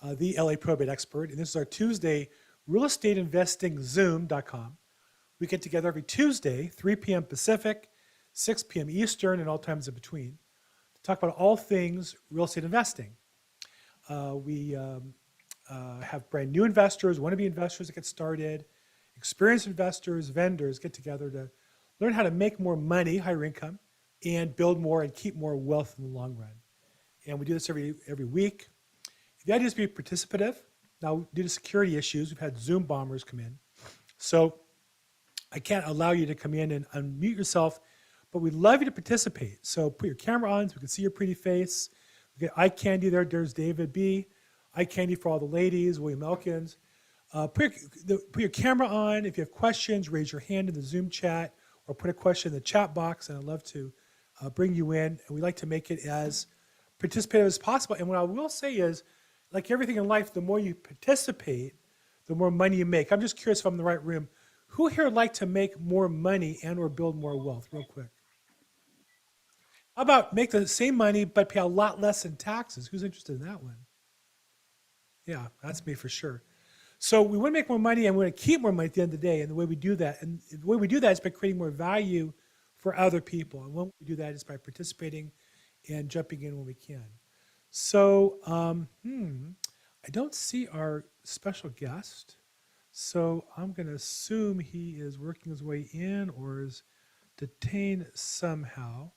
the LA probate expert. And this is our Tuesday real estate investing zoom.com. We get together every Tuesday, 3 p.m. Pacific, 6 p.m. Eastern, and all times in between to talk about all things real estate investing. We have brand new investors, wannabe investors that get started, experienced investors, vendors get together to learn how to make more money, higher income, and build more and keep more wealth in the long run. And we do this every week. The idea is to be participative. Now, due to security issues, we've had Zoom bombers come in. So I can't allow you to come in and unmute yourself, but we'd love you to participate. So put your camera on so we can see your pretty face. We get eye candy there. There's David B. Eye candy for all the ladies, William Elkins. Put your camera on. If you have questions, raise your hand in the Zoom chat or put a question in the chat box, and I'd love to bring you in. And we like to make it as participative as possible. And what I will say is, like everything in life, the more you participate, the more money you make. I'm just curious if I'm in the right room. Who here would like to make more money and or build more wealth real quick? How about make the same money but pay a lot less in taxes? Who's interested in that one? Yeah, that's me for sure. So we want to make more money and we want to keep more money at the end of the day. And the way we do that, is by creating more value for other people. And when we do that is by participating and jumping in when we can. So I don't see our special guest. So I'm going to assume he is working his way in or is detained somehow.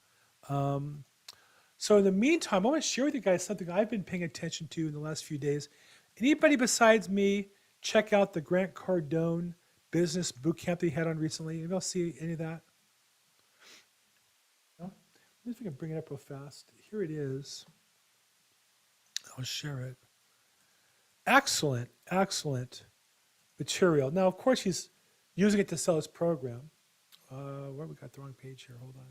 So in the meantime, I want to share with you guys something I've been paying attention to in the last few days. Anybody besides me check out the Grant Cardone business boot camp that he had on recently? Anybody else see any of that? No? Let me see if I can bring it up real fast. Here it is. I'll share it. Excellent, excellent material. Now, of course, he's using it to sell his program. Where we got the wrong page here? Hold on.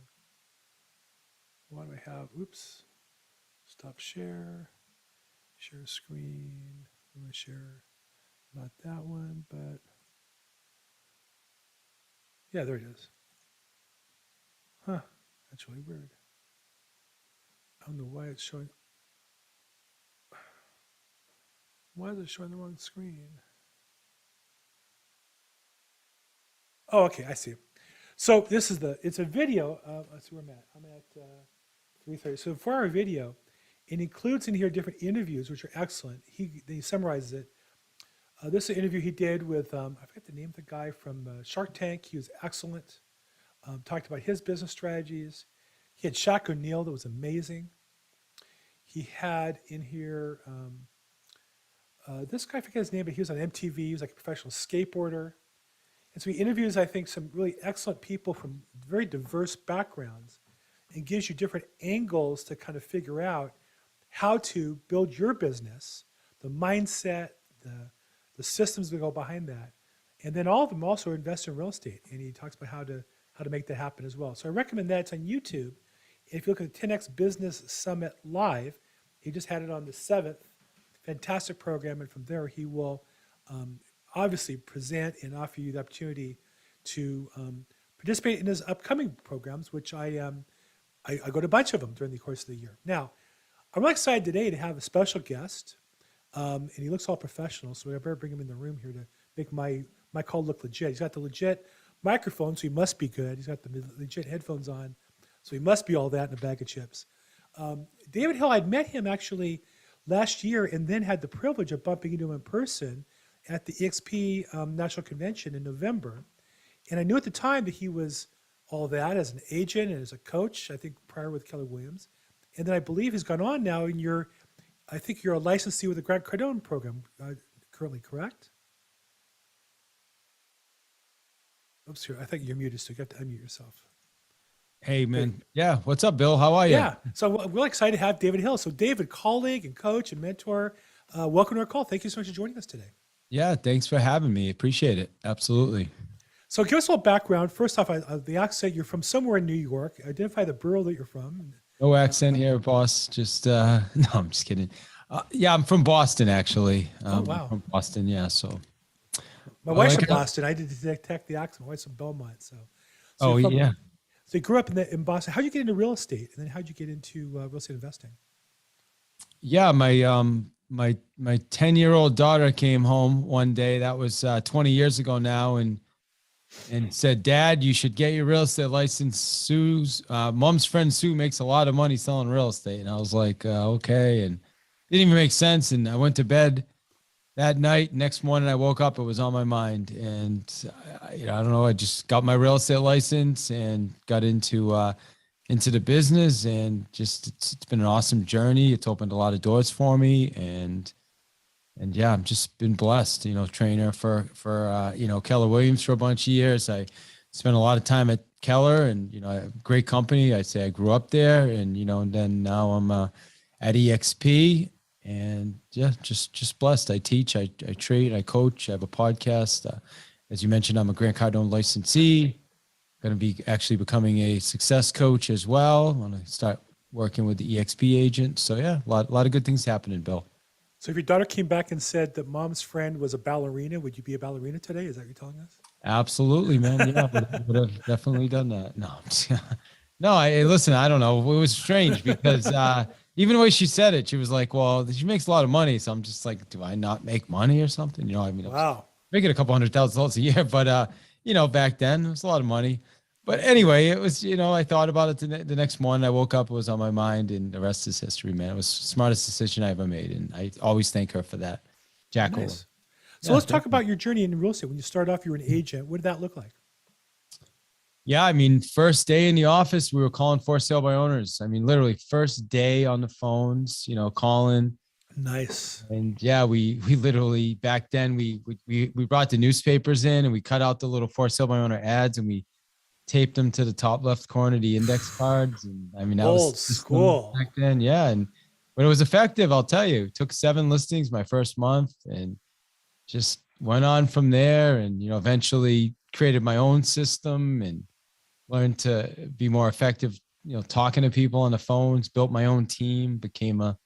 What do I have? Oops. Stop share. Share screen. I'm going to share not that one, but yeah, there it is. Huh. That's really weird. I don't know why it's showing. Why is it showing the wrong screen? Oh, okay, I see. So this is it's a video. Let's see where I'm at. I'm at 3:30. So for our video, it includes in here different interviews, which are excellent. He summarizes it. This is an interview he did with, I forget the name of the guy from Shark Tank. He was excellent. Talked about his business strategies. He had Shaq O'Neal that was amazing. He had in here, this guy, I forget his name, but he was on MTV. He was like a professional skateboarder. And so he interviews, I think, some really excellent people from very diverse backgrounds and gives you different angles to kind of figure out how to build your business, the mindset, the systems that go behind that. And then all of them also invest in real estate. And he talks about how to make that happen as well. So I recommend that. It's on YouTube. If you look at the 10X Business Summit Live, he just had it on the 7th. Fantastic program. And from there, he will obviously present and offer you the opportunity to participate in his upcoming programs, which I go to a bunch of them during the course of the year. Now, I'm really excited today to have a special guest, and he looks all professional, so I better bring him in the room here to make my call look legit. He's got the legit microphone, so he must be good. He's got the legit headphones on, so he must be all that in a bag of chips. David Hill, I'd met him actually last year and then had the privilege of bumping into him in person at the EXP National Convention in November. And I knew at the time that he was all that as an agent and as a coach, I think prior with Keller Williams. And then I believe he's gone on now and I think you're a licensee with the Grant Cardone program currently, correct? Oops, I think you're muted, so you have to unmute yourself. Hey, man. Yeah. What's up, Bill? How are you? Yeah. So we're really excited to have David Hill. So David, colleague and coach and mentor, welcome to our call. Thank you so much for joining us today. Yeah. Thanks for having me. Appreciate it. Absolutely. So give us a little background. First off, the accent, you're from somewhere in New York. Identify the borough that you're from. No accent here, boss. Just, no, I'm just kidding. Yeah, I'm from Boston, actually. Oh, wow. I'm from Boston, yeah. So my wife's from Boston. I did detect the accent. My wife's from Belmont. So yeah. So you grew up in Boston. How'd you get into real estate? And then how'd you get into real estate investing? Yeah, my my 10-year-old daughter came home one day. That was 20 years ago now, and said, "Dad, you should get your real estate license. Mom's friend Sue makes a lot of money selling real estate." And I was like, "Okay," and it didn't even make sense. And I went to bed that night. Next morning, I woke up. It was on my mind, and I don't know. I just got my real estate license and got into the business, and just it's been an awesome journey. It's opened a lot of doors for me, and yeah, I've just been blessed. Trainer for Keller Williams for a bunch of years. I spent a lot of time at Keller, and a great company. I'd say I grew up there, and and then now I'm at EXP. And yeah, just blessed. I teach, I trade, I coach. I have a podcast. As you mentioned, I'm a Grant Cardone licensee. Going to be actually becoming a success coach as well. I want to start working with the EXP agent. So yeah, a lot of good things happening, Bill. So if your daughter came back and said that mom's friend was a ballerina, would you be a ballerina today? Is that what you're telling us? Absolutely, man. Yeah, would have definitely done that. No, no. Listen. I don't know. It was strange because even the way she said it, she was like, "Well, she makes a lot of money." So I'm just like, "Do I not make money or something?" Wow. Making a couple $100,000 a year, but back then it was a lot of money. But anyway, it was, I thought about it the next morning. I woke up, it was on my mind, and the rest is history, man. It was the smartest decision I ever made, and I always thank her for that. Jacqueline. Nice. So let's talk about your journey in real estate. When you started off, you were an agent. What did that look like? Yeah, first day in the office, we were calling for sale by owners. Literally first day on the phones, calling. Nice. And yeah, we literally back then we brought the newspapers in, and we cut out the little for sale by owner ads, and we taped them to the top left corner, the index cards. And that old was school back then. Yeah. But it was effective. I'll tell you, it took 7 listings my first month, and just went on from there. And, eventually created my own system and learned to be more effective, talking to people on the phones, built my own team, became a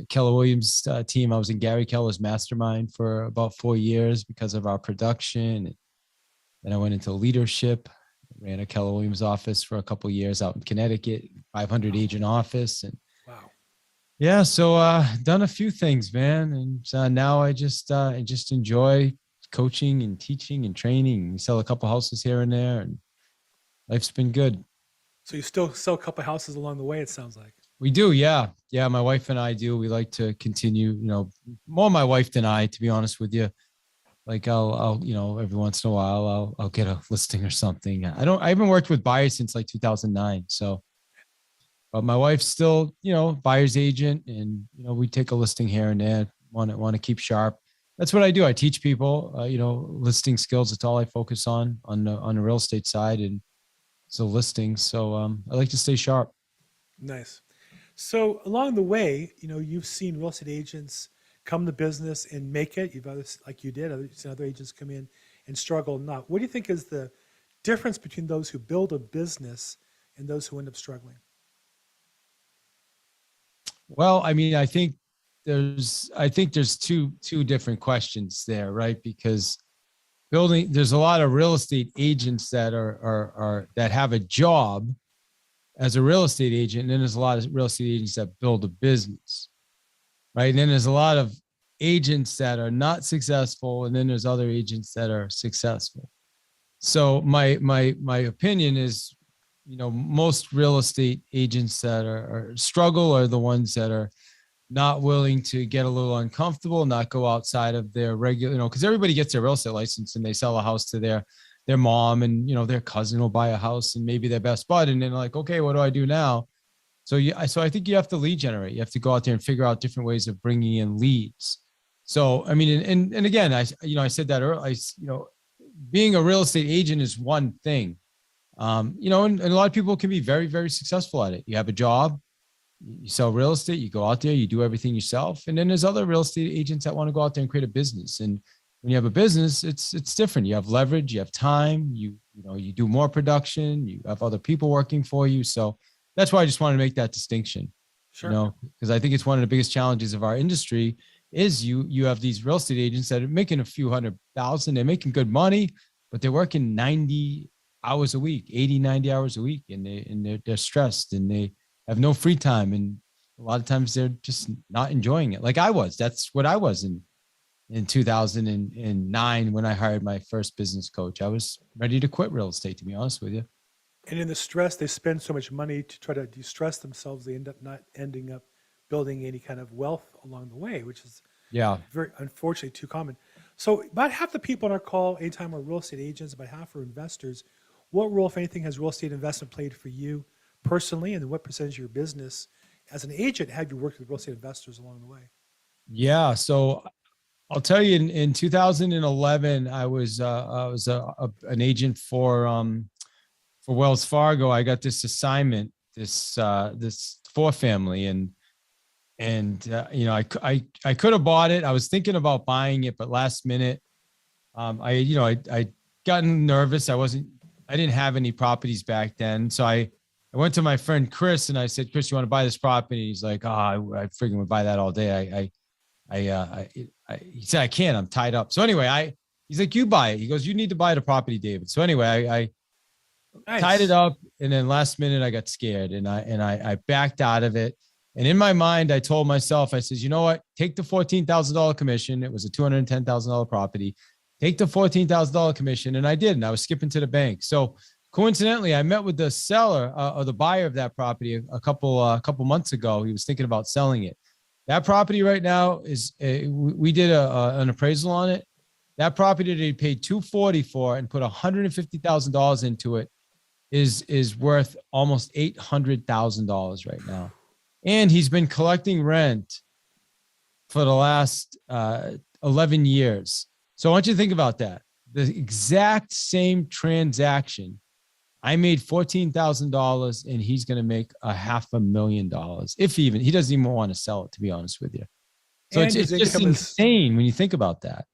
Keller Williams team. I was in Gary Keller's mastermind for about 4 years because of our production. And then I went into leadership. Ran a Keller Williams office for a couple of years out in Connecticut, 500 agent office. And wow. Yeah, so done a few things, man. And now I just enjoy coaching and teaching and training. We sell a couple houses here and there, and life's been good. So you still sell a couple houses along the way, it sounds like. We do, yeah. Yeah, my wife and I do. We like to continue, more my wife than I, to be honest with you. Like I'll every once in a while I'll get a listing or something. I haven't worked with buyers since like 2009. So, but my wife's still, buyer's agent, and, we take a listing here and there. Want to keep sharp. That's what I do. I teach people, listing skills. It's all I focus on the real estate side, and so listings. So I like to stay sharp. Nice. So along the way, you've seen real estate agents come to business and make it. You've others, like you did, other agents come in and struggle not. What do you think is the difference between those who build a business and those who end up struggling? Well, I think there's two different questions there, right? Because there's a lot of real estate agents that are that have a job as a real estate agent, and then there's a lot of real estate agents that build a business. Right. And then there's a lot of agents that are not successful. And then there's other agents that are successful. So my opinion is, most real estate agents that are struggle are the ones that are not willing to get a little uncomfortable, not go outside of their regular, because everybody gets their real estate license and they sell a house to their mom, and, their cousin will buy a house and maybe their best bud. And then like, okay, what do I do now? So I think you have to lead generate. You have to go out there and figure out different ways of bringing in leads. So, and again, I said that earlier, being a real estate agent is one thing. And a lot of people can be very, very successful at it. You have a job, you sell real estate, you go out there, you do everything yourself. And then there's other real estate agents that want to go out there and create a business. And when you have a business, it's different. You have leverage, you have time, you do more production, you have other people working for you. So that's why I just wanted to make that distinction. Sure. Because I think it's one of the biggest challenges of our industry is you have these real estate agents that are making a few $100,000. They're making good money, but they're working 90 hours a week, 80, 90 hours a week. And they're stressed, and they have no free time. And a lot of times they're just not enjoying it. Like I was. That's what I was in 2009 when I hired my first business coach. I was ready to quit real estate, to be honest with you. And in the stress, they spend so much money to try to de-stress themselves. They end up not ending up building any kind of wealth along the way, which is Yeah. very unfortunately too common. So about half the people on our call anytime are real estate agents, about half are investors. What role, if anything, has real estate investment played for you personally, and then what percentage of your business as an agent have you worked with real estate investors along the way? Yeah. So I'll tell you, in 2011, I was an agent for Wells Fargo. I got this assignment, this 4-family, and I could have bought it. I was thinking about buying it, but last minute, I gotten nervous. I didn't have any properties back then, so I went to my friend Chris and I said, Chris, you want to buy this property? He's like, oh, I freaking would buy that all day. He said, I can't, I'm tied up. So anyway, he's like, you buy it. He goes, you need to buy the property, David. So anyway, I Nice. tied it up, and then last minute I got scared and I backed out of it. And in my mind, I told myself, I says, you know what? Take the $14,000 commission. It was a $210,000 property. Take the $14,000 commission. And I did. And I was skipping to the bank. So coincidentally, I met with the seller or the buyer of that property a couple months ago. He was thinking about selling it. That property right now is, we did an appraisal on it. That property that he paid $240 for and put $150,000 into it is worth almost $800,000 right now. And he's been collecting rent for the last 11 years. So I want you to think about that. The exact same transaction, I made $14,000 and he's going to make $500,000. If he doesn't even want to sell it, to be honest with you. So And it's his just income insane when you think about that.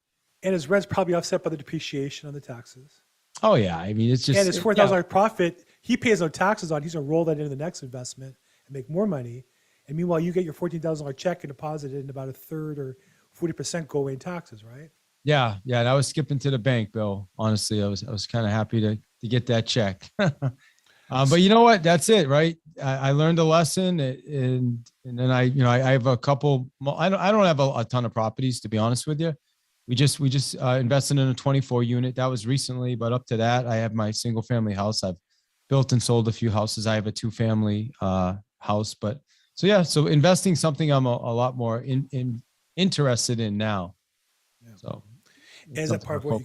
And his rent's probably offset by the depreciation on the taxes. Oh yeah. I mean, it's just, and his $4,000 profit, he pays no taxes on. He's going to roll that into the next investment and make more money. And meanwhile, you get your $14,000 check and deposit it, and about a third or 40% go away in taxes, right? Yeah. And I was skipping to the bank, Bill. Honestly, I was kind of happy to get that check. But you know what? That's it, right? I learned a lesson, and then I have a couple. I don't have a ton of properties, to be honest with you. We just invested in a 24 unit. That was recently, but up to that, I have my single family house. I've built and sold a few houses. I have a 2-family house, but so yeah. So investing something I'm a lot more interested in now. Yeah. So is that part of what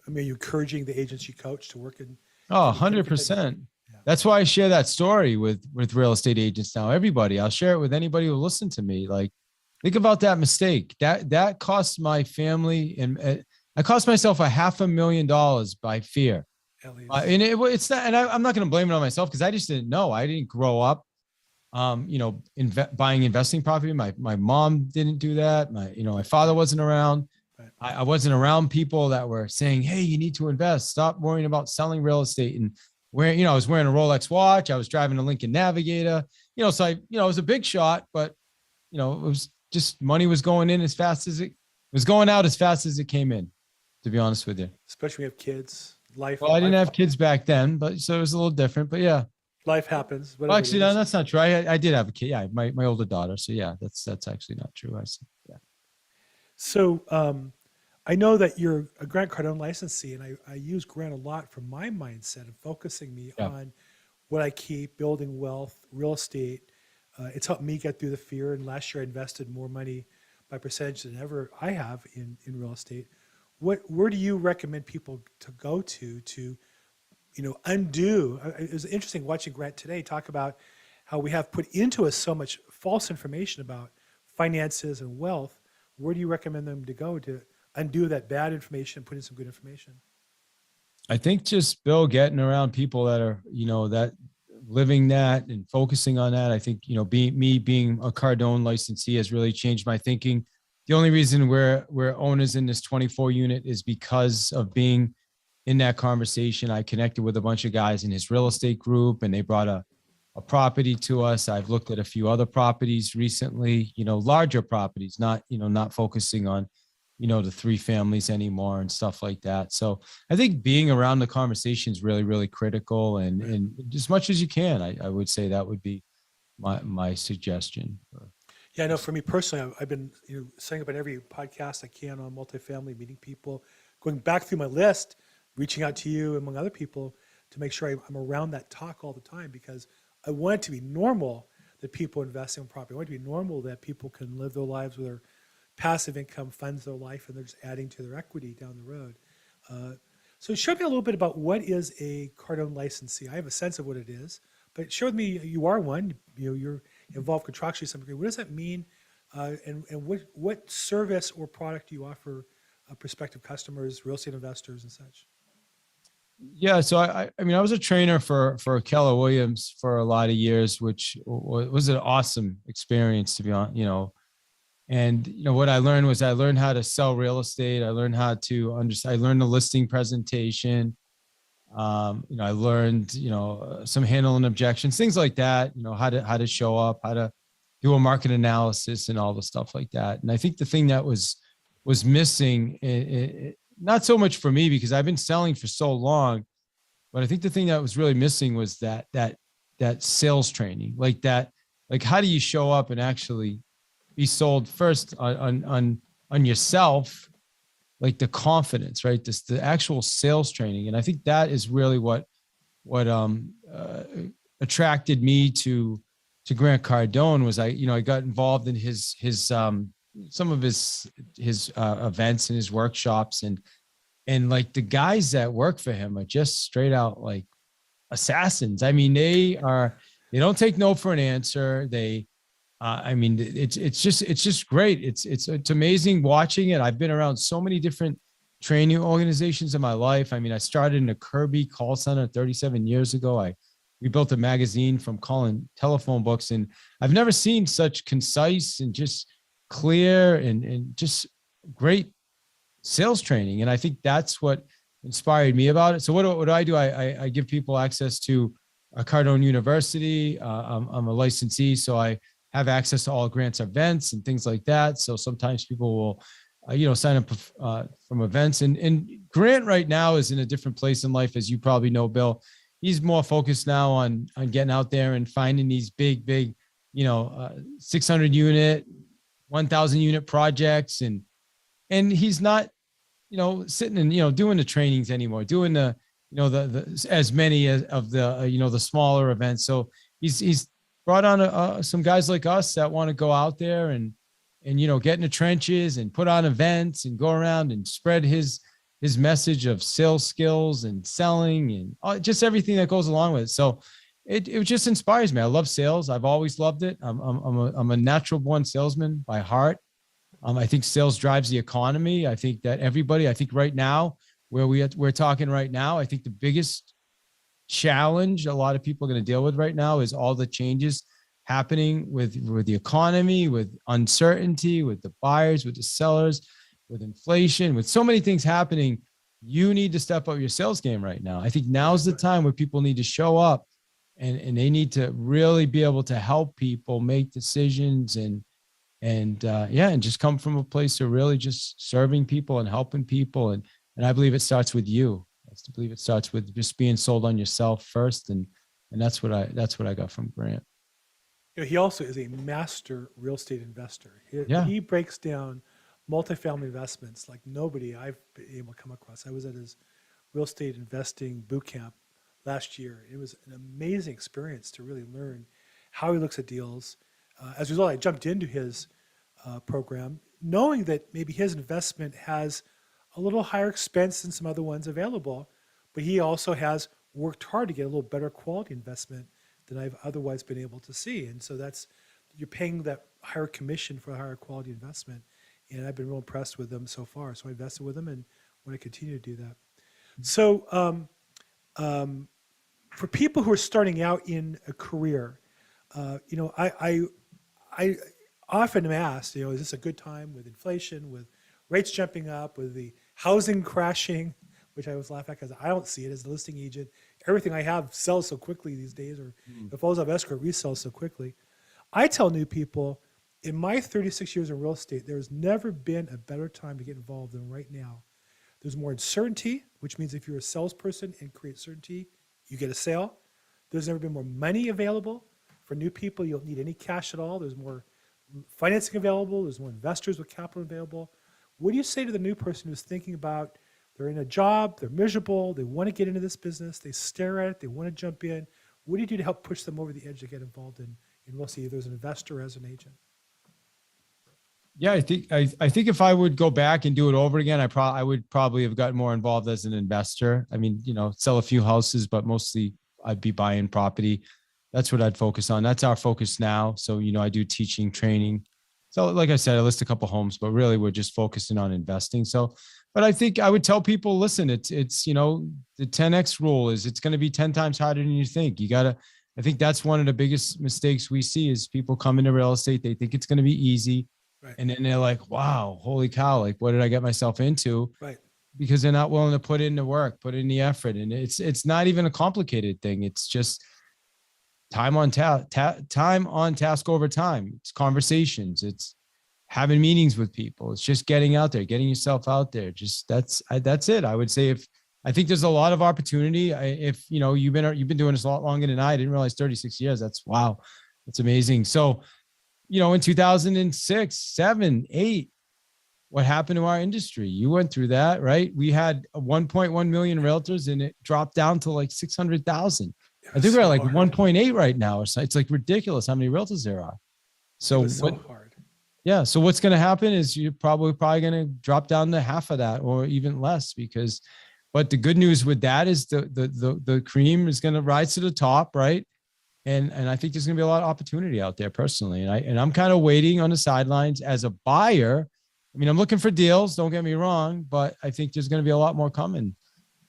you're encouraging the agents you coach to work in? Oh, 100%. Yeah. That's why I share that story with real estate agents now. Everybody, I'll share it with anybody who will listen to me. Like, think about that mistake. That cost my family, and I cost myself $500,000 by fear. And it's not, and I'm not going to blame it on myself because I just didn't know. I didn't grow up, buying investing property. My mom didn't do that. My father wasn't around. I wasn't around people that were saying, hey, you need to invest. Stop worrying about selling real estate. And I was wearing a Rolex watch. I was driving a Lincoln Navigator, so it was a big shot, but it was just money was going in as fast as it was going out as fast as it came in, to be honest with you. Especially when you have kids, life. Well, I didn't have kids back then, but so it was a little different, but yeah. Life happens. Well, actually, no, that's not true. I did have a kid. Yeah. My older daughter. So yeah, that's actually not true. Yeah. So, I know that you're a Grant Cardone licensee, and I use Grant a lot for my mindset of focusing me on what I keep, building wealth, real estate. It's helped me get through the fear. And last year I invested more money by percentage than ever I have in real estate. Where do you recommend people to go to undo? It was interesting watching Grant today talk about how we have put into us so much false information about finances and wealth. Where do you recommend them to go to undo that bad information and put in some good information? I think just Bill getting around people that are, that living that and focusing on that. I think, being a Cardone licensee has really changed my thinking. The only reason we're owners in this 24 unit is because of being in that conversation. I connected with a bunch of guys in his real estate group, and they brought a property to us. I've looked at a few other properties recently, larger properties, not focusing on, the 3 families anymore and stuff like that. So I think being around the conversation is really, really critical. And as much as you can, I would say that would be my suggestion. Yeah, I know for me personally, I've been setting up on every podcast I can on multifamily, meeting people, going back through my list, reaching out to you among other people to make sure I'm around that talk all the time, because I want it to be normal that people invest in property. I want it to be normal that people can live their lives with their passive income funds their life, and they're just adding to their equity down the road. So show me a little bit about what is a Cardone licensee. I have a sense of what it is, but share with me, you are one, you're involved contractually to some degree. What does that mean? And what service or product do you offer prospective customers, real estate investors and such? Yeah, so I mean, I was a trainer for Keller Williams for a lot of years, which was an awesome experience, to be honest. And what I learned was I learned how to sell real estate. I learned how to understand. I learned the listing presentation. I learned some handling objections, things like that. How to show up, how to do a market analysis, and all the stuff like that. And I think the thing that was missing, not so much for me because I've been selling for so long, but I think the thing that was really missing was that sales training, like how do you show up and actually be sold first on yourself, like the confidence, right? The actual sales training. And I think that is really what attracted me to Grant Cardone was I got involved in his some of his events and his workshops, and like the guys that work for him are just straight out like assassins. I mean, they don't take no for an answer. I mean, it's just great. It's amazing watching it. I've been around so many different training organizations in my life. I mean, I started in a Kirby call center 37 years ago. We built a magazine from calling telephone books, and I've never seen such concise and just clear and just great sales training. And I think that's what inspired me about it. So what do I do? I give people access to a Cardone University. I'm a licensee, so I have access to all Grant's events and things like that. So sometimes people will, sign up from events. And Grant right now is in a different place in life, as you probably know, Bill. He's more focused now on getting out there and finding these big, 600 unit, 1,000 unit projects. And he's not, sitting and, doing the trainings anymore, doing the as many of the, the smaller events. So he's brought on some guys like us that want to go out there and get in the trenches and put on events and go around and spread his message of sales skills and selling and just everything that goes along with it. So it just inspires me. I love sales. I've always loved it. I'm a natural born salesman by heart. I think sales drives the economy. I think that I think right now where we're talking right now, I think the biggest challenge a lot of people are going to deal with right now is all the changes happening with the economy, with uncertainty, with the buyers, with the sellers, with inflation, with so many things happening. You need to step up your sales game right now. I think now's the time where people need to show up and they need to really be able to help people make decisions and just come from a place of really just serving people and helping people. And I believe it starts with you. I believe it starts with just being sold on yourself first. And that's what I got from Grant. He also is a master real estate investor. He breaks down multifamily investments like nobody I've been able to come across. I was at his real estate investing boot camp last year. It was an amazing experience to really learn how he looks at deals. As a result, I jumped into his program, knowing that maybe his investment has a little higher expense than some other ones available, but he also has worked hard to get a little better quality investment than I've otherwise been able to see. And so you're paying that higher commission for a higher quality investment. And I've been real impressed with them so far. So I invested with them and want to continue to do that. So for people who are starting out in a career, I often am asked, is this a good time with inflation, with rates jumping up, with the housing crashing, which I always laugh at because I don't see it as a listing agent. Everything I have sells so quickly these days, or if it falls off escrow, it resells so quickly. I tell new people, in my 36 years in real estate, there's never been a better time to get involved than right now. There's more uncertainty, which means if you're a salesperson and create certainty, you get a sale. There's never been more money available. For new people, you don't need any cash at all. There's more financing available. There's more investors with capital available. What do you say to the new person who's thinking about, they're in a job, they're miserable, they want to get into this business, they stare at it, they want to jump in? What do you do to help push them over the edge to get involved in real estate, either as an investor or as an agent? Yeah, I think if I would go back and do it over again, I would probably have gotten more involved as an investor. I mean, sell a few houses, but mostly I'd be buying property. That's what I'd focus on. That's our focus now. So, I do teaching, training. So like I said, I list a couple homes, but really we're just focusing on investing. So, but I think I would tell people, listen, it's the 10X rule is it's going to be 10 times harder than you think. I think that's one of the biggest mistakes we see is people come into real estate. They think it's going to be easy. Right. And then they're like, wow, holy cow. Like, what did I get myself into? Right. Because they're not willing to put in the work, put in the effort. And it's not even a complicated thing. It's just time on task over time. It's conversations. It's having meetings with people. It's just getting out there, getting yourself out there. Just that's it. I would say I think there's a lot of opportunity. If you've been doing this a lot longer than I didn't realize 36 years. That's wow. That's amazing. So, in 2006, 7, 8, what happened to our industry? You went through that, right? We had 1.1 million realtors and it dropped down to like 600,000. I think we're at like 1.8 right now. It's like ridiculous how many realtors there are. So hard. Yeah. So what's going to happen is you're probably going to drop down to half of that or even less but the good news with that is the cream is going to rise to the top, right? And I think there's going to be a lot of opportunity out there personally. And I'm kind of waiting on the sidelines as a buyer. I mean, I'm looking for deals, don't get me wrong, but I think there's going to be a lot more coming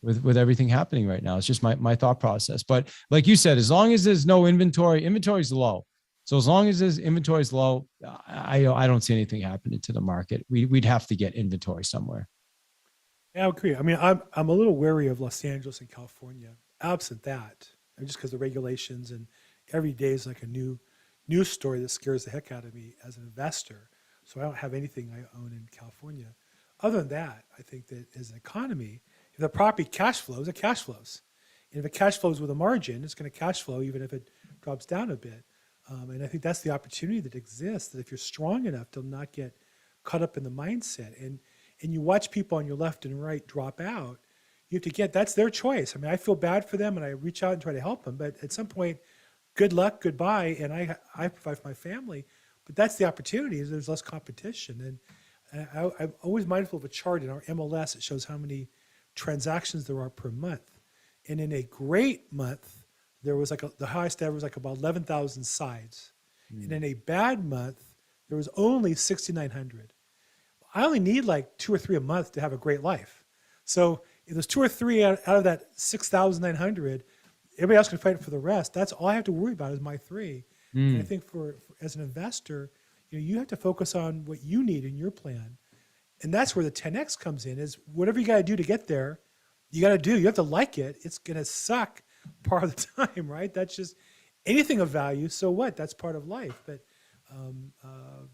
with everything happening right now. It's just my thought process. But like you said, as long as there's no inventory is low. So as long as there's inventory is low, I don't see anything happening to the market. We'd have to get inventory somewhere. Yeah, I agree. I mean, I'm a little wary of Los Angeles and California. Absent that, just because the regulations and every day is like a new news story that scares the heck out of me as an investor. So I don't have anything I own in California. Other than that, I think that as an economy, if the property cash flows, it cash flows. And if it cash flows with a margin, it's going to cash flow even if it drops down a bit. And I think that's the opportunity that exists, that if you're strong enough to not get caught up in the mindset and you watch people on your left and right drop out, you have to that's their choice. I mean, I feel bad for them and I reach out and try to help them, but at some point, good luck, goodbye, and I provide for my family. But that's the opportunity, is there's less competition. And I'm always mindful of a chart in our MLS that shows how many transactions there are per month. And in a great month, there was the highest ever was like about 11,000 sides. And in a bad month, there was only 6,900. I only need like 2 or 3 a month to have a great life. So if there's 2 or 3 out of that 6,900, everybody else can fight for the rest. That's all I have to worry about is my 3. And I think for as an investor, you have to focus on what you need in your plan. And that's where the 10X comes in, is whatever you got to do to get there, you got to do. You have to like it. It's going to suck part of the time, right? That's just anything of value. So what? That's part of life. But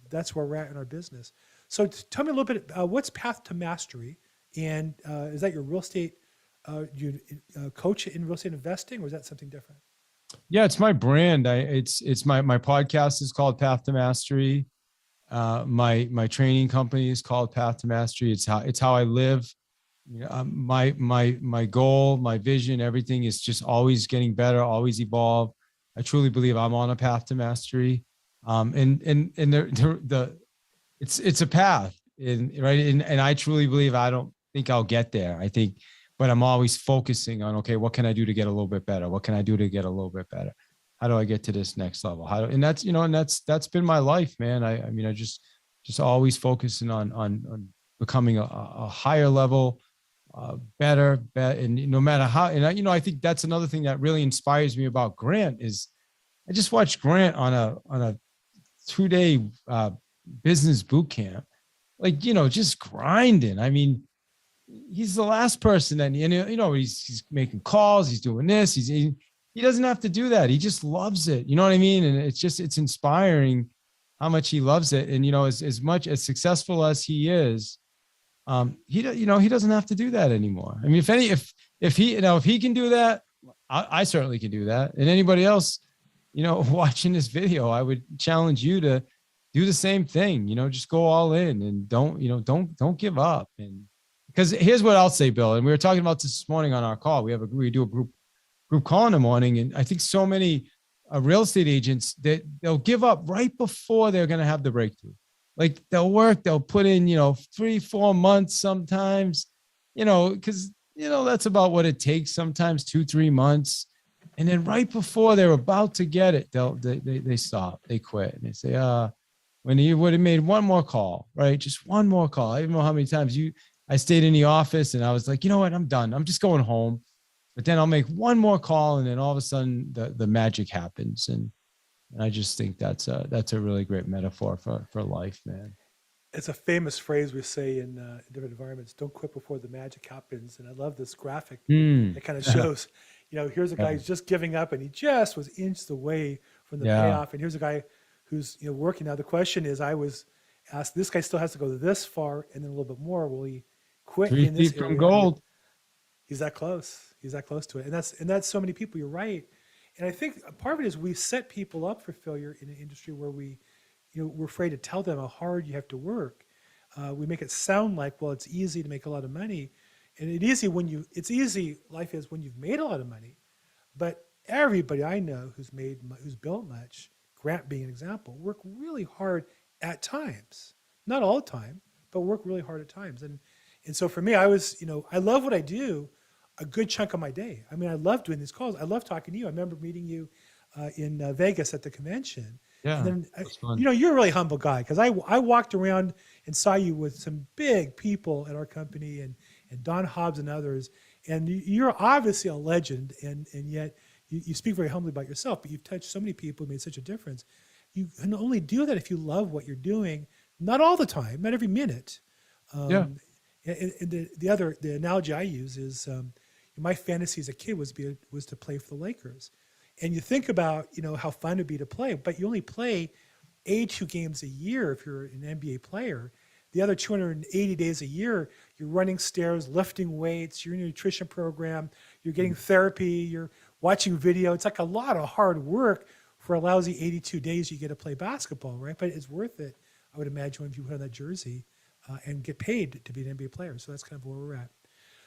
that's where we're at in our business. So tell me a little bit, what's Path to Mastery? And is that your real estate you coach in real estate investing, or is that something different? Yeah, it's my brand. It's my podcast is called Path to Mastery. My training company is called Path to Mastery. It's how I live. My goal, my vision, everything is just always getting better, always evolve. I truly believe I'm on a path to mastery. It's a path, right? And I truly believe I don't think I'll get there. But I'm always focusing on, okay, what can I do to get a little bit better? What can I do to get a little bit better? How do I get to this next level? That's been my life, man. I just always focusing on becoming a higher level, better, and no matter how, and I think that's another thing that really inspires me about Grant is I just watched Grant on a 2-day business boot camp, just grinding. I mean, he's the last person that, he's making calls, he's doing this, he doesn't have to do that. He just loves it. You know what I mean? And it's inspiring how much he loves it. And, as much as successful as he is, he doesn't have to do that anymore. I mean, if he can do that, I certainly can do that. And anybody else, watching this video, I would challenge you to do the same thing, just go all in and don't give up. And because here's what I'll say, Bill, and we were talking about this morning on our call. We do a group call in the morning. And I think so many real estate agents that they'll give up right before they're going to have the breakthrough. Like they'll put in, 3-4 months sometimes, because, that's about what it takes sometimes, 2-3 months. And then right before they're about to get it, they stop, they quit. And they say, when you would have made one more call, right? Just one more call. I don't know how many times I stayed in the office and I was like, you know what? I'm done. I'm just going home. But then I'll make one more call, and then all of a sudden the magic happens. And I just think that's a really great metaphor for life, man. It's a famous phrase we say in different environments: "Don't quit before the magic happens." And I love this graphic. It kind of shows, here's a guy who's just giving up, and he just was inches away from the payoff. And here's a guy who's working. Now the question is, I was asked, this guy still has to go this far, and then a little bit more. Will he quit 3 in this feet area? from gold. He's that close. He's that close to it. And that's so many people. You're right. And I think a part of it is we set people up for failure in an industry where we're afraid to tell them how hard you have to work. We make it sound like, well, it's easy to make a lot of money. And it's easy, life is when you've made a lot of money. But everybody I know who's built much, Grant being an example, work really hard at times. Not all the time, but work really hard at times. And so for me, I love what I do a good chunk of my day. I mean, I love doing these calls. I love talking to you. I remember meeting you in Vegas at the convention. Yeah, and then, you're a really humble guy, because I walked around and saw you with some big people at our company and Don Hobbs and others. And you're obviously a legend, and yet you speak very humbly about yourself, but you've touched so many people and made such a difference. You can only do that if you love what you're doing, not all the time, not every minute. And the analogy I use is my fantasy as a kid was to play for the Lakers. And you think about, how fun it'd be to play, but you only play 82 games a year if you're an NBA player. The other 280 days a year, you're running stairs, lifting weights, you're in a nutrition program, you're getting therapy, you're watching video. It's like a lot of hard work for a lousy 82 days you get to play basketball, right? But it's worth it, I would imagine, if you put on that jersey and get paid to be an NBA player. So that's kind of where we're at.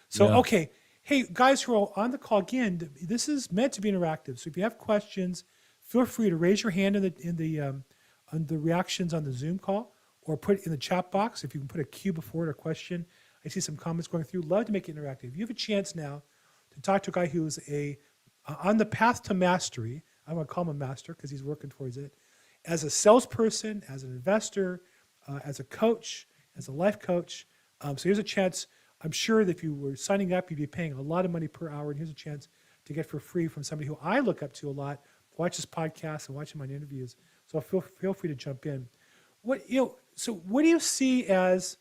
So, okay. Hey, guys who are on the call, again, this is meant to be interactive. So if you have questions, feel free to raise your hand on the reactions on the Zoom call, or put it in the chat box. If you can put a Q before it or question. I see some comments going through. Love to make it interactive. You have a chance now to talk to a guy who's on the path to mastery. I'm going to call him a master because he's working towards it. As a salesperson, as an investor, as a coach, as a life coach. So here's a chance. I'm sure that if you were signing up, you'd be paying a lot of money per hour. And here's a chance to get for free from somebody who I look up to a lot, watch this podcast and watch my interviews. So feel free to jump in. So what do you see as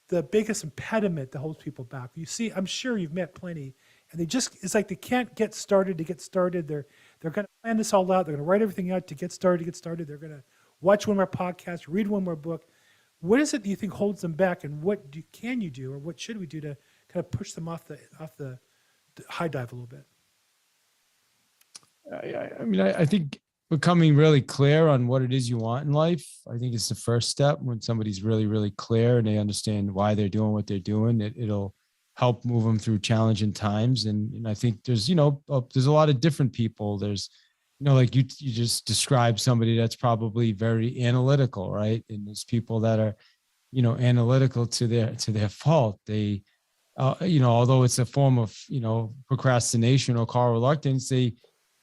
the biggest impediment that holds people back? I'm sure you've met plenty, and it's like they can't get started to get started. They're going to plan this all out. They're going to write everything out to get started. They're going to watch one more podcast, read one more book. What is it that you think holds them back, and what can you do, or what should we do to kind of push them off the high dive a little bit? I think becoming really clear on what it is you want in life, I think it's the first step. When somebody's really, really clear and they understand why they're doing what they're doing, it'll help move them through challenging times. And I think there's a lot of different people. There's, like you just described somebody that's probably very analytical, right? And there's people that are, analytical to their fault. They, although it's a form of, procrastination or call reluctance, they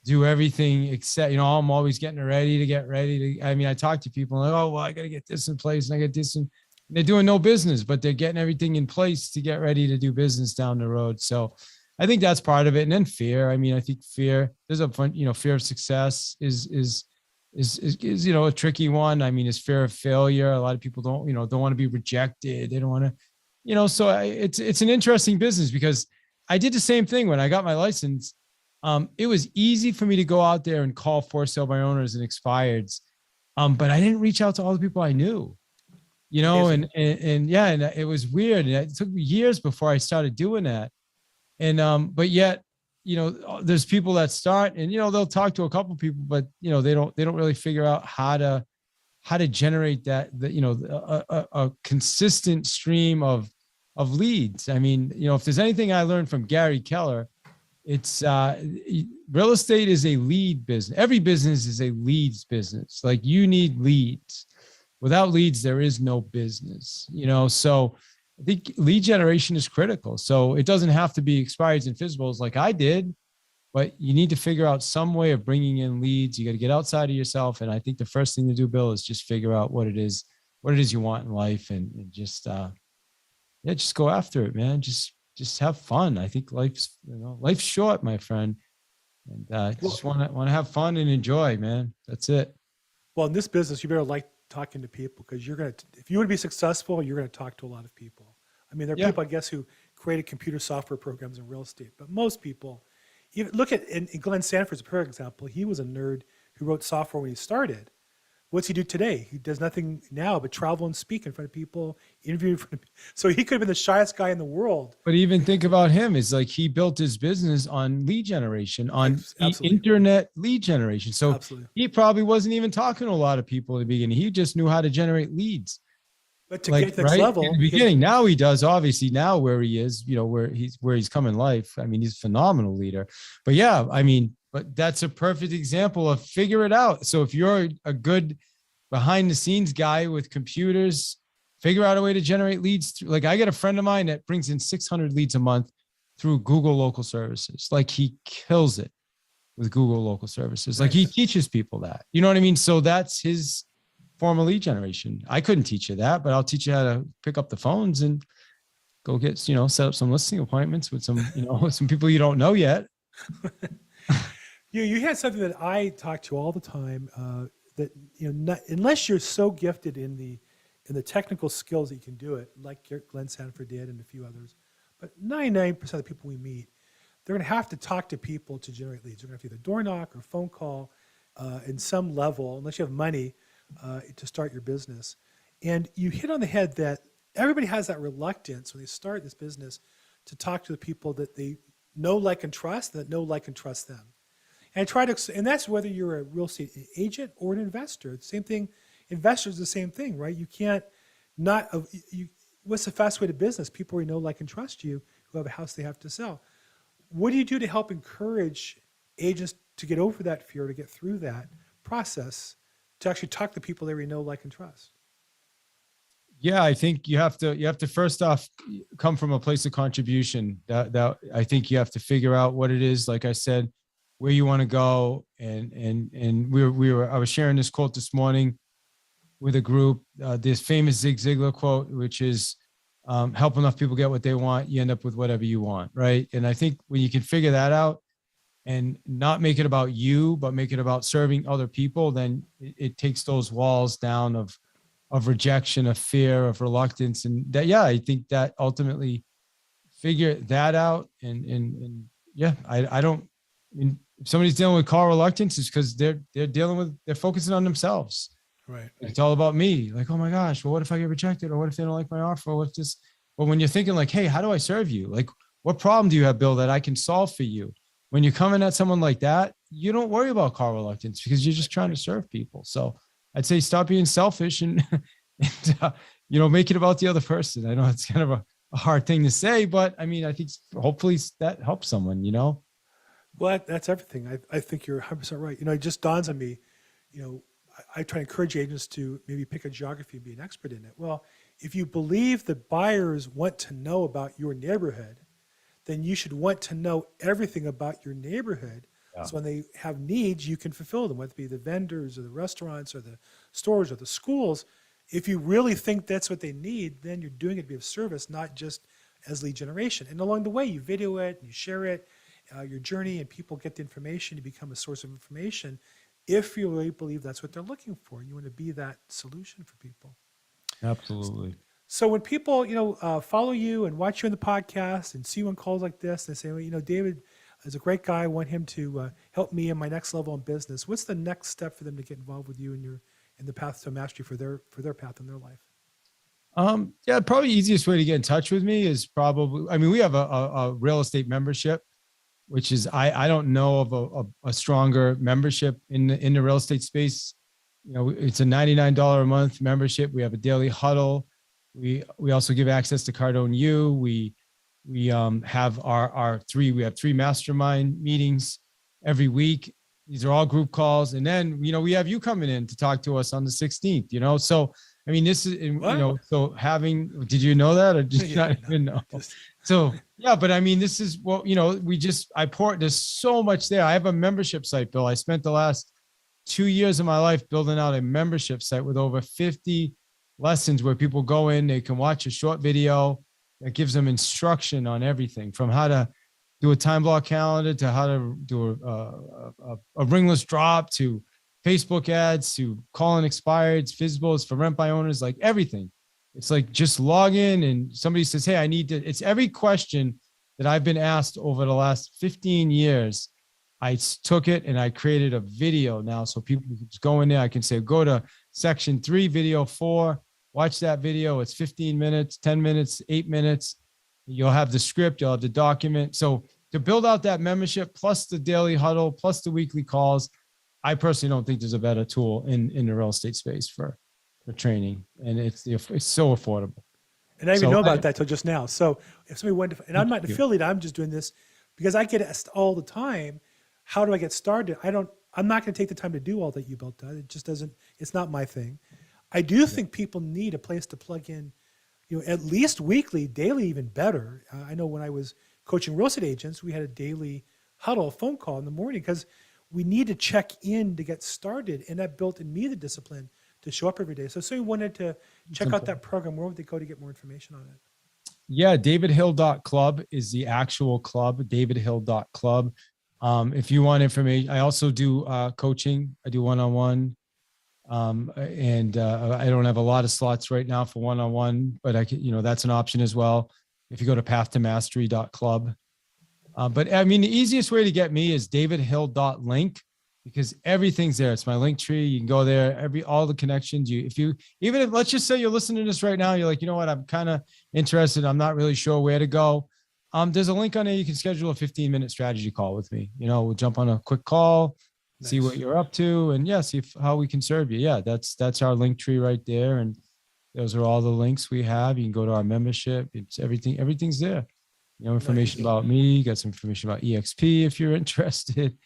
do everything except, I'm always getting ready to get ready to, I talk to people like, oh, well, I got to get this in place and I get this and they're doing no business, but they're getting everything in place to get ready to do business down the road. So I think that's part of it. And then fear. I think fear, there's a fun, fear of success is a tricky one. Is fear of failure. A lot of people don't want to be rejected. They don't want to, so it's an interesting business, because I did the same thing when I got my license. It was easy for me to go out there and call for sale by owners and expireds. But I didn't reach out to all the people I knew, and it was weird. And it took me years before I started doing that. And, but yet there's people that start and, they'll talk to a couple people, but, they don't really figure out how to generate a consistent stream of leads. I mean, if there's anything I learned from Gary Keller, it's real estate is a lead business. Every business is a leads business. Like, you need leads. Without leads, there is no business, so I think lead generation is critical. So it doesn't have to be expireds and physicals like I did, but you need to figure out some way of bringing in leads. You got to get outside of yourself. And I think the first thing to do, Bill, is just figure out what it is you want in life, and just go after it, man. Just have fun. I think life's short, my friend. And just want to have fun and enjoy, man. That's it. Well, in this business, you better like talking to people, because if you want to be successful, you're going to talk to a lot of people. I mean, there are people, I guess, who created computer software programs in real estate, but most people, even look at in Glenn Sanford's a perfect example. He was a nerd who wrote software when he started. What's he do today? He does nothing now but travel and speak in front of people, interview in front of people. So he could have been the shyest guy in the world. But even think about him, is like he built his business on lead generation, on internet lead generation. So he probably wasn't even talking to a lot of people in the beginning. He just knew how to generate leads. But to get to the next level, in the beginning, now he does, obviously now where he is, where he's come in life. I mean, he's a phenomenal leader. But yeah, I mean, but that's a perfect example of figure it out. So if you're a good behind the scenes guy with computers, figure out a way to generate leads. Like, I got a friend of mine that brings in 600 leads a month through Google local services. Like, he kills it with Google local services. Like, he teaches people that, you know what I mean? So that's his form of lead generation. I couldn't teach you that, but I'll teach you how to pick up the phones and go get, set up some listing appointments with some, some people you don't know yet. You had something that I talk to all the time, that, unless you're so gifted in the technical skills that you can do it, like Glenn Sanford did and a few others, but 99% of the people we meet, they're going to have to talk to people to generate leads. They're going to have to either door knock or phone call in some level, unless you have money to start your business. And you hit on the head that everybody has that reluctance when they start this business to talk to the people that they know, like, and trust, that know, like, and trust them. And and that's whether you're a real estate agent or an investor. The same thing. Investors, the same thing, right? You can't what's the fast way to business? People who know, like, and trust you, who have a house they have to sell. What do you do to help encourage agents to get over that fear, to get through that process, to actually talk to people they already know, like, and trust? Yeah, I think you have to first off come from a place of contribution. That I think you have to figure out what it is. Like I said, where you want to go. And I was sharing this quote this morning with a group, this famous Zig Ziglar quote, which is, help enough people get what they want, you end up with whatever you want. Right. And I think when you can figure that out and not make it about you, but make it about serving other people, then it takes those walls down of rejection, of fear, of reluctance. And that, yeah, I think that ultimately figure that out. And yeah, I don't, I mean, if somebody's dealing with call reluctance, it's because they're focusing on themselves. Right. It's all about me. Like, oh my gosh, well, what if I get rejected? Or what if they don't like my offer? Or what if this, but when you're thinking like, hey, how do I serve you? Like, what problem do you have, Bill, that I can solve for you? When you're coming at someone like that, you don't worry about call reluctance because you're just trying to serve people. So I'd say stop being selfish and make it about the other person. I know it's kind of a hard thing to say, but I mean, I think hopefully that helps someone, Well, that's everything. I think you're 100% right. It just dawns on me, I try to encourage agents to maybe pick a geography and be an expert in it. Well, if you believe that buyers want to know about your neighborhood, then you should want to know everything about your neighborhood. Yeah. So when they have needs, you can fulfill them, whether it be the vendors or the restaurants or the stores or the schools. If you really think that's what they need, then you're doing it to be of service, not just as lead generation. And along the way, you video it and you share it, your journey, and people get the information. You become a source of information. If you really believe that's what they're looking for, you want to be that solution for people. Absolutely. So when people, follow you and watch you on the podcast and see you on calls like this, they say, well, David is a great guy. I want him to help me in my next level in business. What's the next step for them to get involved with you in the path to mastery for their path in their life? Yeah, probably easiest way to get in touch with me is probably, we have a real estate membership which is I don't know of a stronger membership in the real estate space. You know, it's a $99 a month membership. We have a daily huddle. We also give access to Cardone U. We have we have three mastermind meetings every week. These are all group calls. And then, you know, we have you coming in to talk to us on the 16th, you know? So, I mean, this is, you know, so did you know that or did you not even know? So, yeah, but I mean, this is what, you know, there's so much there. I have a membership site, Bill. I spent the last 2 years of my life building out a membership site with over 50 lessons where people go in, they can watch a short video that gives them instruction on everything from how to do a time block calendar to how to do a ringless drop to Facebook ads to calling expireds, FISBOs for rent by owners, like everything. It's like just log in and somebody says, hey, I need to, it's every question that I've been asked over the last 15 years. I took it and I created a video now. So people can just go in there. I can say, go to section 3, video 4, watch that video. It's 15 minutes, 10 minutes, 8 minutes. You'll have the script, you'll have the document. So to build out that membership, plus the daily huddle, plus the weekly calls, I personally don't think there's a better tool in the real estate space for training. And it's so affordable. And I didn't even know about that till just now. So if somebody wanted to, and I'm not an affiliate, I'm just doing this because I get asked all the time, how do I get started? I'm not going to take the time to do all that you built. It just doesn't, it's not my thing. I do think people need a place to plug in, you know, at least weekly, daily, even better. I know when I was coaching real estate agents, we had a daily huddle, a phone call in the morning because we need to check in to get started. And that built in me the discipline to show up every day. So if somebody wanted to check out that program, where would they go to get more information on it? Yeah, davidhill.club is the actual club, davidhill.club. If you want information, I also do coaching. I do one-on-one. And I don't have a lot of slots right now for one-on-one, but I can, you know, that's an option as well. If you go to pathtomastery.club. But I mean, the easiest way to get me is davidhill.link because everything's there. It's my link tree. You can go there, all the connections. Even if, let's just say you're listening to this right now, you're like, you know what, I'm kind of interested. I'm not really sure where to go. There's a link on there. You can schedule a 15-minute strategy call with me. You know, we'll jump on a quick call. Nice. See what you're up to, and see how we can serve you. Yeah, that's our link tree right there, and those are all the links we have. You can go to our membership. It's everything's there. You know, information about me. You got some information about EXP if you're interested.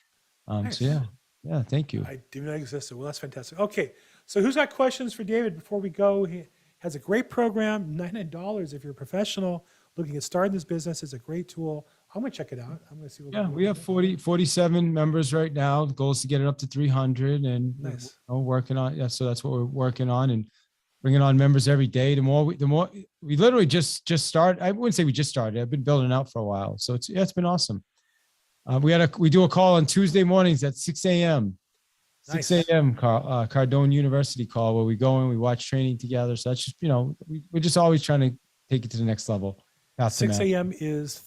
Nice. So yeah, thank you. I do not exist. Well, that's fantastic. Okay, so who's got questions for David before we go? He has a great program, $99 if you're a professional looking at starting this business. It's a great tool. I'm going to check it out. I'm going to see what we have 47 members right now. The goal is to get it up to 300 and nice. We're working on. So that's what we're working on and bringing on members every day. The more we literally just started. I wouldn't say we just started. I've been building it out for a while. So it's been awesome. We do a call on Tuesday mornings at 6 a.m. Nice. 6 a.m. Cardone University call where we go and we watch training together. So that's just, you know, we're just always trying to take it to the next level. 6 a.m. is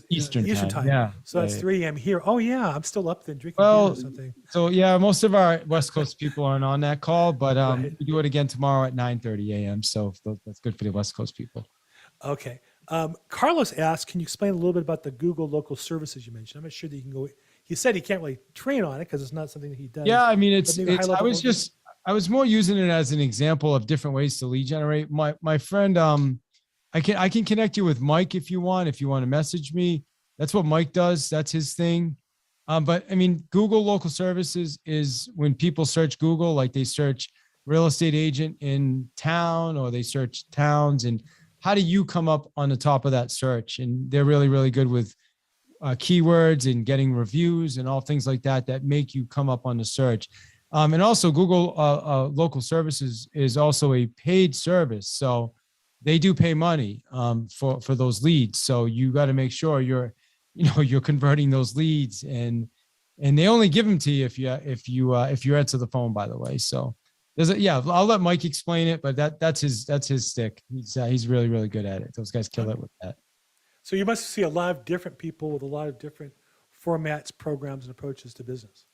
Eastern time. Yeah. So that's 3 a.m. here. Oh yeah, I'm still up then drinking beer or something. So yeah, most of our West Coast people aren't on that call, but we do it again tomorrow at 9:30 a.m. So that's good for the West Coast people. Okay. Carlos asked, can you explain a little bit about the Google local services you mentioned? I'm not sure that you can go. He said he can't really train on it because it's not something that he does. Yeah, I mean, I was more using it as an example of different ways to lead generate. My friend, I can connect you with Mike if you want to message me. That's what Mike does. That's his thing. But I mean, Google local services is when people search Google, like they search real estate agent in town or they search towns, and how do you come up on the top of that search? And they're really, really good with keywords and getting reviews and all things like that make you come up on the search. And also Google local services is also a paid service. So they do pay money for those leads. So you got to make sure you're converting those leads, and they only give them to you if you answer the phone, by the way. So I'll let Mike explain it, but that's his stick. He's really, really good at it. Those guys kill it with that. So you must see a lot of different people with a lot of different formats, programs, and approaches to business.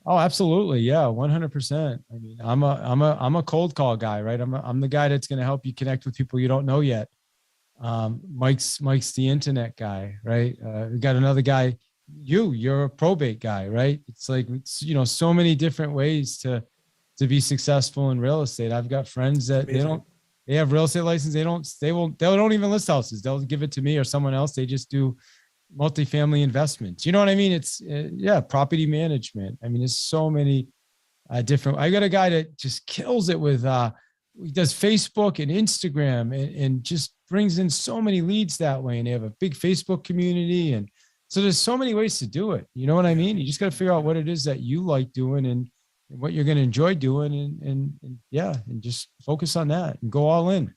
Oh, absolutely. Yeah. 100%. I mean, I'm a cold call guy, right? I'm the guy that's going to help you connect with people you don't know yet. Mike's the internet guy, right? We got another guy. You're a probate guy, right? It's like, so many different ways to be successful in real estate. I've got friends that Amazing. they have real estate license. They don't even list houses. They'll give it to me or someone else. They just do multifamily investments. You know what I mean? It's property management. I mean, there's so many different. I got a guy that just kills it with he does Facebook and Instagram and just brings in so many leads that way. And they have a big Facebook community. And so there's so many ways to do it. You know what I mean? You just got to figure out what it is that you like doing and what you're going to enjoy doing and just focus on that and go all in.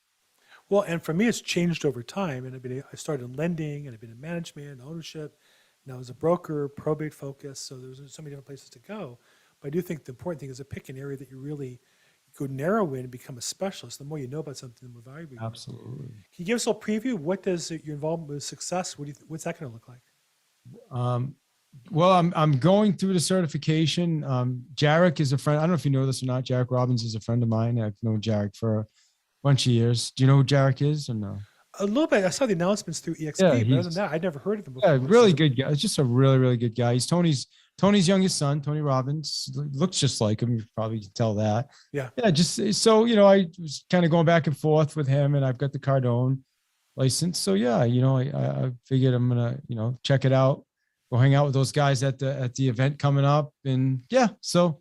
Well, and for me, it's changed over time. And I started in lending, and I've been in management, ownership. Now as a broker, probate focus. So there's so many different places to go. But I do think the important thing is to pick an area that you really go narrow in and become a specialist. The more you know about something, the more valuable you are. Absolutely. Can you give us a little preview? What does your involvement with success? What's that going to look like? Well, I'm going through the certification. Jarek is a friend. I don't know if you know this or not. Jarek Robbins is a friend of mine. I've known Jarek for a bunch of years. Do you know who Jarek is or no? A little bit. I saw the announcements through EXP, Yeah, but other than that, I'd never heard of him before. Yeah, really good guy. It's just a really, really good guy. He's Tony's youngest son, Tony Robbins. Looks just like him. You probably can tell that. Yeah. Yeah. Just so, I was kind of going back and forth with him, and I've got the Cardone license. So yeah, I figured I'm going to, check it out. Go hang out with those guys at the event coming up. And yeah, so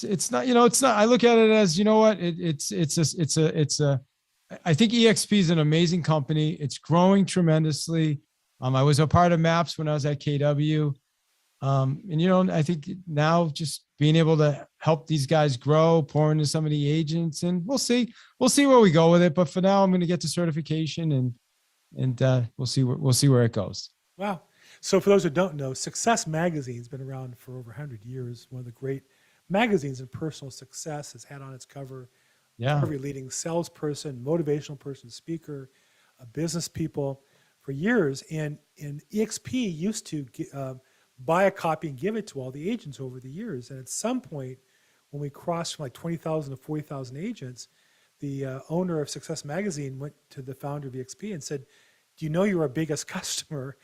it's not, it's not, I look at it as, what I think EXP is an amazing company. It's growing tremendously. I was a part of MAPS when I was at KW. And, I think now just being able to help these guys grow, pour into some of the agents, and we'll see where we go with it. But for now, I'm going to get the certification and we'll see where it goes. Wow. So for those who don't know, Success Magazine has been around for over 100 years. One of the great magazines in personal success. Has had on its cover every leading salesperson, motivational person, speaker, business people for years. And EXP used to buy a copy and give it to all the agents over the years. And at some point, when we crossed from like 20,000 to 40,000 agents, the owner of Success Magazine went to the founder of EXP and said, "Do you know you're our biggest customer?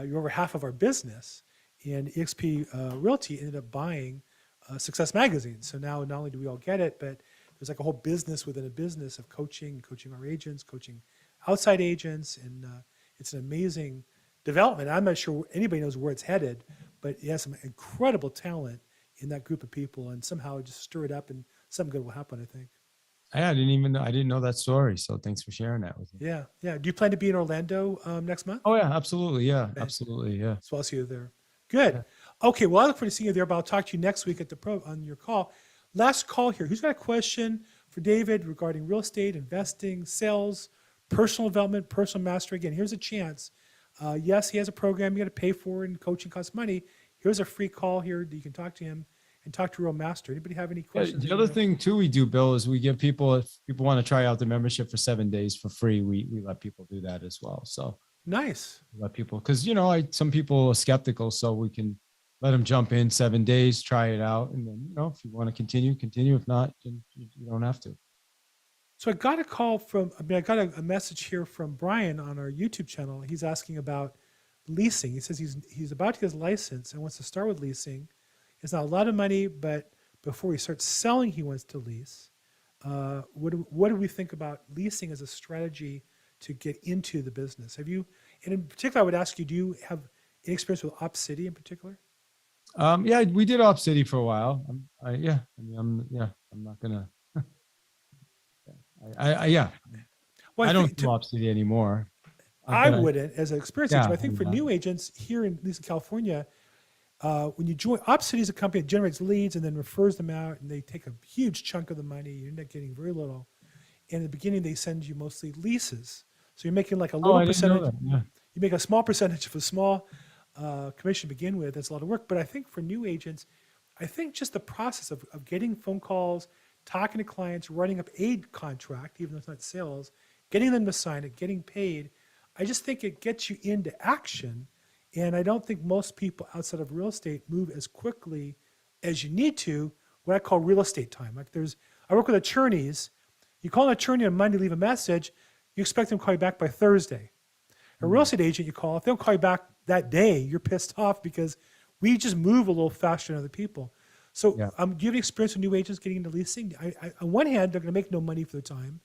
You're over half of our business." And EXP Realty ended up buying Success Magazine. So now not only do we all get it, but there's like a whole business within a business of coaching our agents, coaching outside agents. And it's an amazing development. I'm not sure anybody knows where it's headed, but it has some incredible talent in that group of people, and somehow just stir it up and something good will happen, I think. I didn't know that story. So thanks for sharing that with me. Yeah. Yeah. Do you plan to be in Orlando next month? Oh yeah, absolutely. Yeah, Okay. absolutely. Yeah. So I'll see you there. Good. Yeah. Okay. Well, I look forward to seeing you there, but I'll talk to you next week on your call. Last call here. Who's got a question for David regarding real estate, investing, sales, personal development, personal mastery? Again, here's a chance. Yes, he has a program you got to pay for, and coaching costs money. Here's a free call here that you can talk to him and talk to a real master. Anybody have any questions? The other thing too we do, Bill, is we give people, if people want to try out the membership for 7 days for free, we let people do that as well. So nice. Let people, because some people are skeptical, so we can let them jump in 7 days, try it out, and then if you want to continue. If not, then you don't have to. So I got I got a message here from Brian on our YouTube channel. He's asking about leasing. He says he's about to get his license and wants to start with leasing. It's not a lot of money, but before he starts selling, he wants to lease. What do we think about leasing as a strategy to get into the business? Have you, and in particular, I would ask you, do you have any experience with Op City in particular? Yeah, we did Op City for a while. I'm not gonna. Well, I don't do Op City anymore. I wouldn't, as an experienced agent. I think for not. new agents here at least in California, when you join, Op City is a company that generates leads and then refers them out, and they take a huge chunk of the money. You end up getting very little. And in the beginning, they send you mostly leases. So you're making like a little percentage. Yeah. You make a small percentage of a small commission to begin with. That's a lot of work. But I think for new agents, I think just the process of getting phone calls, talking to clients, writing up a contract, even though it's not sales, getting them to sign it, getting paid, I just think it gets you into action. And I don't think most people outside of real estate move as quickly as you need to, what I call real estate time. Like I work with attorneys. You call an attorney on Monday, leave a message. you expect them to call you back by Thursday. A real estate agent you call, if they don't call you back that day, you're pissed off because we just move a little faster than other people. So Yeah. do you have experience with new agents getting into leasing? On one hand, they're going to make no money for their time.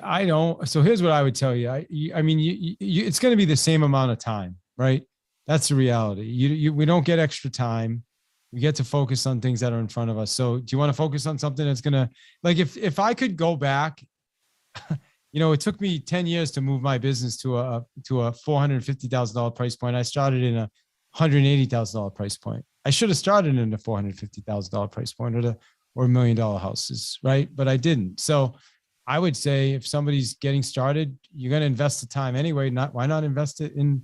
I don't. So here's what I would tell you. I mean, it's going to be the same amount of time, right? That's the reality. We don't get extra time. We get to focus on things that are in front of us. So do you want to focus on something that's going to, like, if I could go back, it took me 10 years to move my business to a $450,000 price point. I started in a $180,000 price point. I should have started in a $450,000 price point or $1 million houses, right? But I didn't. So I would say if somebody's getting started, you're going to invest the time anyway. Why not invest it in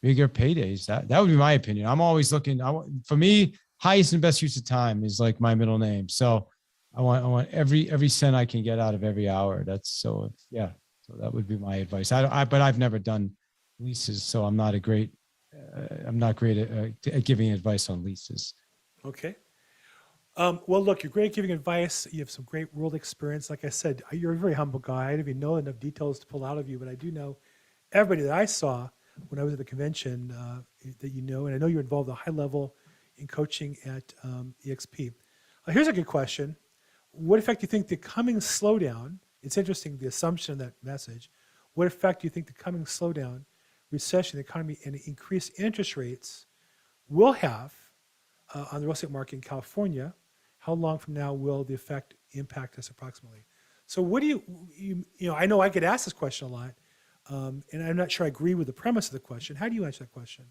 bigger paydays? That would be my opinion. I'm always looking. For me, highest and best use of time is like my middle name. So I want every cent I can get out of every hour. So that would be my advice. But I've never done leases, so I'm not great at giving advice on leases. Okay. Well, look, you're great at giving advice. You have some great world experience. Like I said, you're a very humble guy. I don't even know enough details to pull out of you, but I do know everybody that I saw when I was at the convention that and I know you're involved at a high level in coaching at EXP. Here's a good question. What effect do you think the coming slowdown, it's interesting, the assumption of that message, what effect do you think the coming slowdown, recession, the economy, and increased interest rates will have on the real estate market in California? How long from now will the effect impact us approximately? So what do I know I get asked this question a lot, and I'm not sure I agree with the premise of the question. How do you answer that question?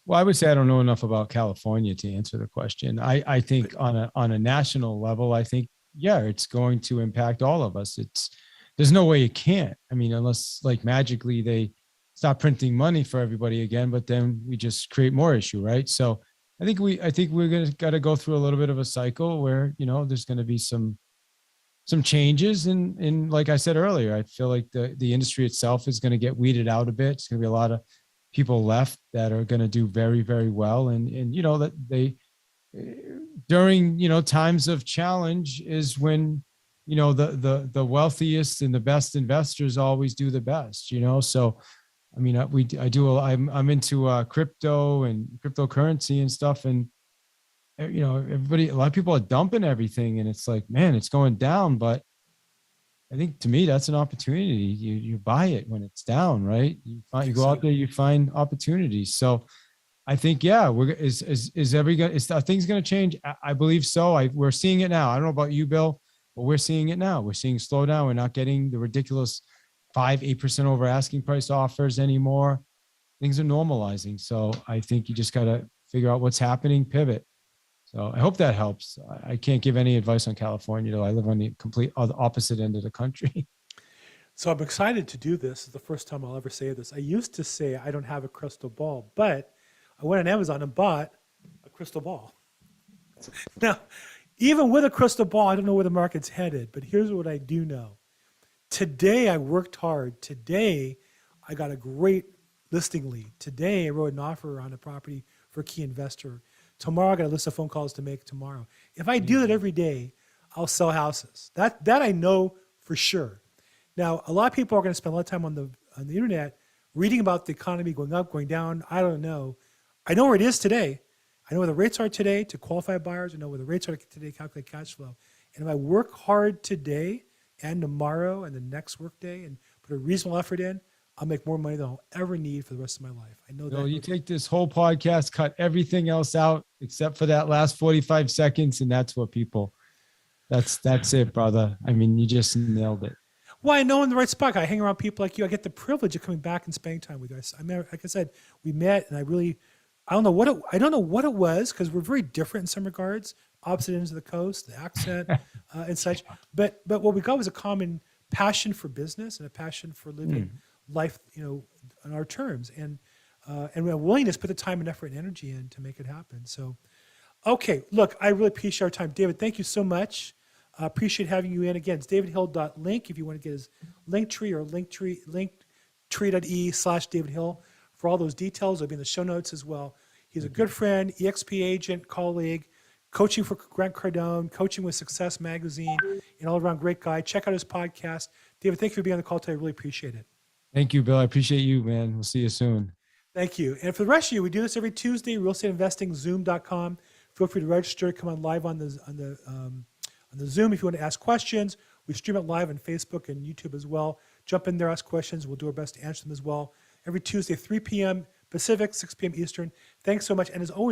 Well, I would say I don't know enough about California to answer the question. I think on a national level, I think, it's going to impact all of us. There's no way it can't. I mean, unless like magically they stop printing money for everybody again, but then we just create more issue, right? So I think we're got to go through a little bit of a cycle where, there's going to be some changes. And like I said earlier, I feel like the industry itself is going to get weeded out a bit. It's going to be a lot of people left that are going to do very, very well. And that they, during, times of challenge is when, the wealthiest and the best investors always do the best, so, I mean, I'm into crypto and cryptocurrency and stuff. And, a lot of people are dumping everything and it's like, man, it's going down. But I think to me, that's an opportunity. You buy it when it's down, right? You go out there, you find opportunities. So I think, is things going to change? I believe so. We're seeing it now. I don't know about you, Bill, but we're seeing it now. We're seeing slowdown. We're not getting the ridiculous 5-8% over asking price offers anymore. Things are normalizing. So I think you just got to figure out what's happening, pivot. So I hope that helps. I can't give any advice on California, though. I live on the complete opposite end of the country. So I'm excited to do this. It's the first time I'll ever say this. I used to say I don't have a crystal ball, but I went on Amazon and bought a crystal ball. Now, even with a crystal ball, I don't know where the market's headed, but here's what I do know. Today, I worked hard. Today, I got a great listing lead. Today, I wrote an offer on a property for a key investor. Tomorrow, I got a list of phone calls to make tomorrow. If I do that every day, I'll sell houses. That I know for sure. Now, a lot of people are going to spend a lot of time on the internet reading about the economy going up, going down. I don't know. I know where it is today. I know where the rates are today to qualify buyers. I know where the rates are today to calculate cash flow. And if I work hard today and tomorrow and the next work day and put a reasonable effort in, I'll make more money than I'll ever need for the rest of my life. I know that. You take this whole podcast, cut everything else out except for that last 45 seconds, and that's what people. That's it, brother. I mean, you just nailed it. Well, I know I'm in the right spot. I hang around people like you. I get the privilege of coming back and spending time with you. I mean, like I said, we met, and I don't know what it was because we're very different in some regards, opposite ends of the coast, the accent and such. But what we got was a common passion for business and a passion for living life, on our terms, and a willingness to put the time and effort and energy in to make it happen. So, okay, look, I really appreciate our time, David. Thank you so much. Appreciate having you in again. It's davidhill.link if you want to get his Linktree or linktree.e/David Hill for all those details. It'll be in the show notes as well. He's a good friend, EXP agent, colleague, coaching for Grant Cardone, coaching with Success Magazine, an all-around great guy. Check out his podcast, David, thank you for being on the call today. I really appreciate it. Thank you, Bill. I appreciate you, man. We'll see you soon. Thank you. And for the rest of you, we do this every Tuesday, realestateInvestingZoom.com. Feel free to register, come on live on the Zoom if you want to ask questions. We stream it live on Facebook and YouTube as well. Jump in there, ask questions. We'll do our best to answer them as well. Every Tuesday, 3 p.m. Pacific, 6 p.m. Eastern. Thanks so much. And as always,